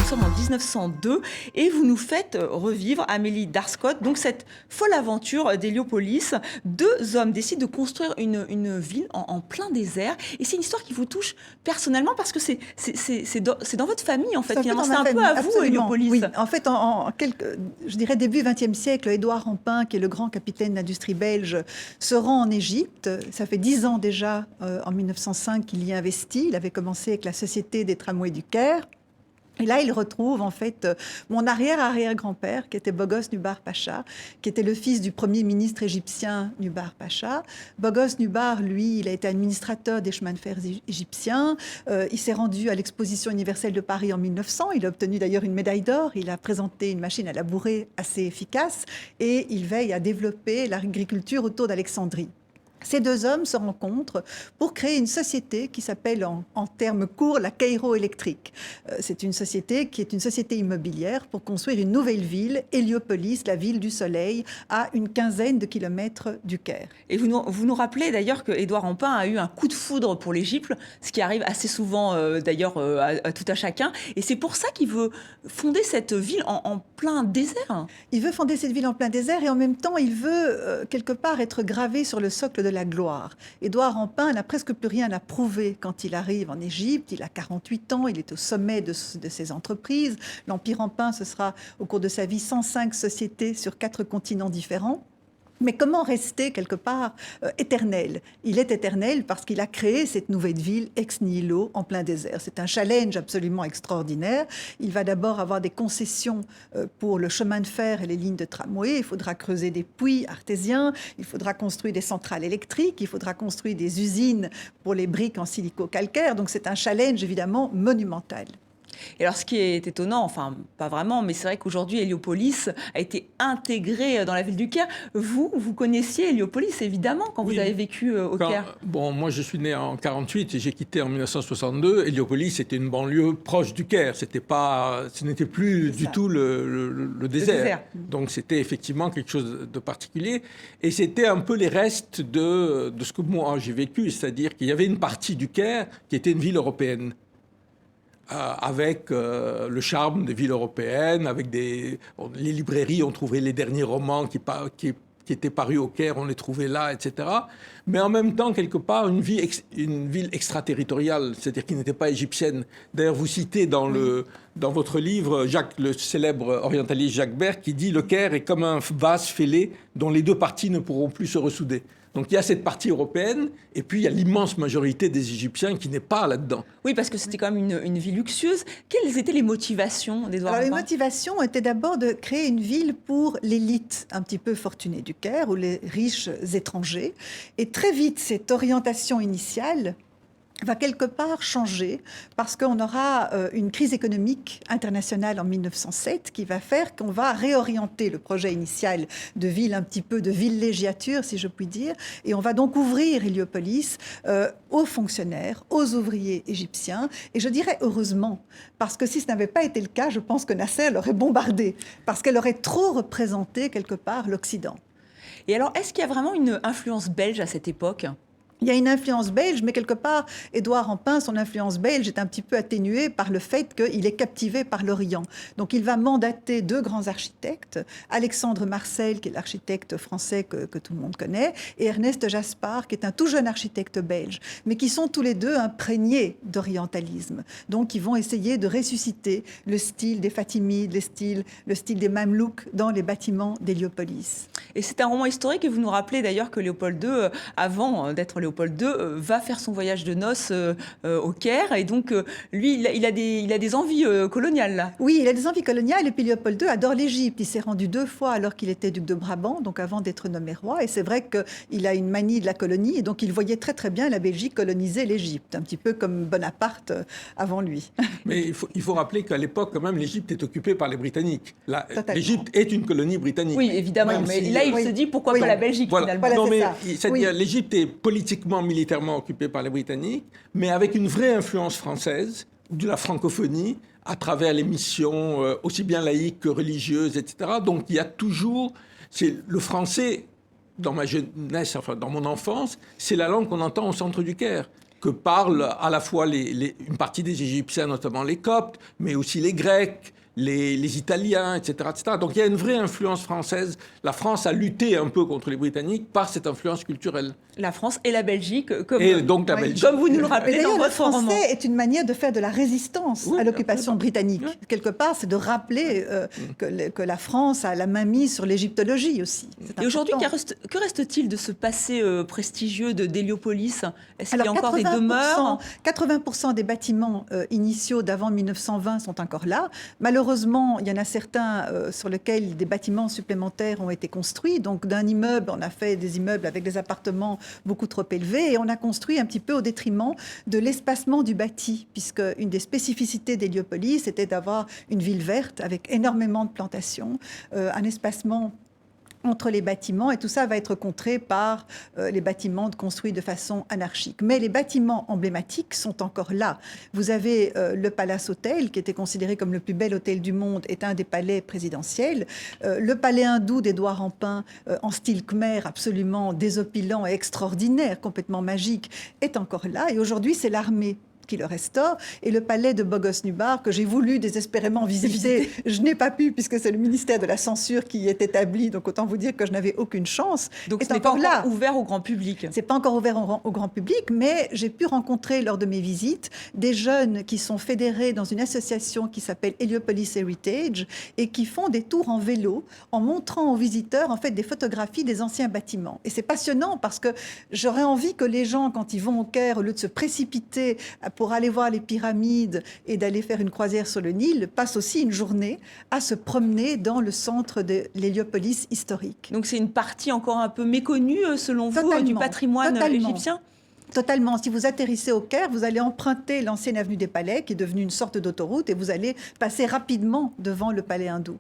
sommes en 1902 et vous nous faites revivre, Amélie Darscott, donc cette folle aventure d'Héliopolis. Deux hommes décident de construire une ville en plein désert. Et c'est une histoire qui vous touche personnellement parce que c'est dans votre famille, en fait. Finalement, c'est un peu à vous, Héliopolis. Oui, en fait, je dirais début XXe siècle, Édouard Rampin, qui est le grand capitaine d'industrie belge, se rend en Égypte. Ça fait 10 ans déjà, en 1905, qu'il y investit. Il avait commencé avec la Société des tramways du Caire. Et là, il retrouve en fait mon arrière-arrière-grand-père, qui était Bogos Nubar Pacha, qui était le fils du premier ministre égyptien Nubar Pacha. Bogos Nubar, lui, il a été administrateur des chemins de fer égyptiens. Il s'est rendu à l'exposition universelle de Paris en 1900. Il a obtenu d'ailleurs une médaille d'or. Il a présenté une machine à labourer assez efficace. Et il veille à développer l'agriculture autour d'Alexandrie. Ces deux hommes se rencontrent pour créer une société qui s'appelle en termes courts la Cairo électrique. C'est une société qui est une société immobilière pour construire une nouvelle ville, Héliopolis, la ville du soleil, à une quinzaine de kilomètres du Caire. Et vous nous rappelez d'ailleurs que Édouard Rampin a eu un coup de foudre pour l'Égypte, ce qui arrive assez souvent d'ailleurs à tout à chacun. Et c'est pour ça qu'il veut fonder cette ville en plein désert. Il veut fonder cette ville en plein désert et en même temps il veut quelque part être gravé sur le socle de la gloire. Édouard Rampin n'a presque plus rien à prouver quand il arrive en Égypte. Il a 48 ans, il est au sommet de ses entreprises. L'Empire Rampin, ce sera au cours de sa vie 105 sociétés sur 4 continents différents. Mais comment rester quelque part éternel ? Il est éternel parce qu'il a créé cette nouvelle ville ex nihilo en plein désert. C'est un challenge absolument extraordinaire. Il va d'abord avoir des concessions pour le chemin de fer et les lignes de tramway. Il faudra creuser des puits artésiens. Il faudra construire des centrales électriques. Il faudra construire des usines pour les briques en silico-calcaire. Donc c'est un challenge évidemment monumental. Et alors, ce qui est étonnant, enfin, pas vraiment, mais c'est vrai qu'aujourd'hui, Héliopolis a été intégré dans la ville du Caire. Vous connaissiez Héliopolis, évidemment, quand vous avez vécu au Caire. Bon, moi, je suis né en 48 et j'ai quitté en 1962. Héliopolis était une banlieue proche du Caire. Ce n'était plus du tout le désert. Donc, c'était effectivement quelque chose de particulier. Et c'était un peu les restes de ce que moi, j'ai vécu. C'est-à-dire qu'il y avait une partie du Caire qui était une ville européenne. Avec le charme des villes européennes, avec les librairies, on trouvait les derniers romans qui étaient parus au Caire, on les trouvait là, etc. Mais en même temps, quelque part, une ville extraterritoriale, c'est-à-dire qui n'était pas égyptienne. D'ailleurs, vous citez dans votre livre le célèbre orientaliste Jacques Berck qui dit « Le Caire est comme un vase fêlé dont les deux parties ne pourront plus se ressouder ». Donc il y a cette partie européenne, et puis il y a l'immense majorité des Égyptiens qui n'est pas là-dedans. Oui, parce que c'était quand même une ville luxueuse. Quelles étaient les motivations d'Édouard Rampin ? Les motivations étaient d'abord de créer une ville pour l'élite un petit peu fortunée du Caire, ou les riches étrangers. Et très vite, cette orientation initiale va quelque part changer parce qu'on aura une crise économique internationale en 1907 qui va faire qu'on va réorienter le projet initial de ville, un petit peu de villégiature, si je puis dire, et on va donc ouvrir Héliopolis aux fonctionnaires, aux ouvriers égyptiens, et je dirais heureusement, parce que si ce n'avait pas été le cas, je pense que Nasser l'aurait bombardée, parce qu'elle aurait trop représenté quelque part l'Occident. Et alors, est-ce qu'il y a vraiment une influence belge à cette époque ? Il y a une influence belge, mais quelque part, Édouard Rampin, son influence belge est un petit peu atténuée par le fait qu'il est captivé par l'Orient. Donc il va mandater 2 grands architectes, Alexandre Marcel, qui est l'architecte français que tout le monde connaît, et Ernest Jaspar, qui est un tout jeune architecte belge, mais qui sont tous les deux imprégnés d'orientalisme. Donc ils vont essayer de ressusciter le style des Fatimides, le style des Mamelouks dans les bâtiments d'Héliopolis. Et c'est un roman historique, et vous nous rappelez d'ailleurs que Léopold II, avant d'être Léopold II, va faire son voyage de noces au Caire, et donc lui, il a des envies coloniales là. Oui, il a des envies coloniales, et puis Léopold II adore l'Égypte. Il s'est rendu 2 fois alors qu'il était duc de Brabant, donc avant d'être nommé roi, et c'est vrai qu'il a une manie de la colonie, et donc il voyait très très bien la Belgique coloniser l'Égypte, un petit peu comme Bonaparte avant lui. Mais il faut rappeler qu'à l'époque, quand même, l'Égypte est occupée par les Britanniques. L'Égypte est une colonie britannique. Oui, évidemment, mais là il se dit pourquoi pas la Belgique finalement. Voilà, non, mais c'est l'Égypte est politiquement, militairement occupée par les Britanniques, mais avec une vraie influence française, de la francophonie, à travers les missions aussi bien laïques que religieuses, etc. Donc il y a toujours... Le français, dans ma jeunesse, enfin dans mon enfance, c'est la langue qu'on entend au centre du Caire. que parlent à la fois une partie des Égyptiens, notamment les Coptes, mais aussi les Grecs, les Italiens, etc., etc. Donc il y a une vraie influence française. La France a lutté un peu contre les Britanniques par cette influence culturelle. La France et la Belgique, comme vous nous le rappelez dans votre roman. Le français est une manière de faire de la résistance à l'occupation britannique. Oui. Quelque part, c'est de rappeler que la France a la main mise sur l'égyptologie aussi. Et aujourd'hui, que reste-t-il de ce passé prestigieux d'Héliopolis? Est-ce qu'il y a encore des demeures? 80% des bâtiments initiaux d'avant 1920 sont encore là. Malheureusement, il y en a certains sur lesquels des bâtiments supplémentaires ont été construits. Donc d'un immeuble, on a fait des immeubles avec des appartements beaucoup trop élevés et on a construit un petit peu au détriment de l'espacement du bâti, puisque une des spécificités d'Héliopolis, c'était d'avoir une ville verte avec énormément de plantations, un espacement entre les bâtiments, et tout ça va être contré par les bâtiments construits de façon anarchique. Mais les bâtiments emblématiques sont encore là. Vous avez le Palace Hotel, qui était considéré comme le plus bel hôtel du monde, est un des palais présidentiels. Le palais hindou d'Édouard Rampin, en style khmer, absolument désopilant et extraordinaire, complètement magique, est encore là. Et aujourd'hui, c'est l'armée qui le restaure, et le palais de Bogos-Nubar, que j'ai voulu désespérément visiter, je n'ai pas pu, puisque c'est le ministère de la Censure qui y est établi, donc autant vous dire que je n'avais aucune chance. Donc ce n'est pas encore ouvert au grand public. C'est pas encore ouvert au grand public, mais j'ai pu rencontrer lors de mes visites des jeunes qui sont fédérés dans une association qui s'appelle Heliopolis Heritage, et qui font des tours en vélo, en montrant aux visiteurs, en fait, des photographies des anciens bâtiments. Et c'est passionnant, parce que j'aurais envie que les gens, quand ils vont au Caire, au lieu de se précipiter pour aller voir les pyramides et d'aller faire une croisière sur le Nil, passe aussi une journée à se promener dans le centre de l'Héliopolis historique. Donc c'est une partie encore un peu méconnue, selon vous, du patrimoine égyptien ? Totalement. Si vous atterrissez au Caire, vous allez emprunter l'ancienne avenue des Palais, qui est devenue une sorte d'autoroute, et vous allez passer rapidement devant le palais hindou.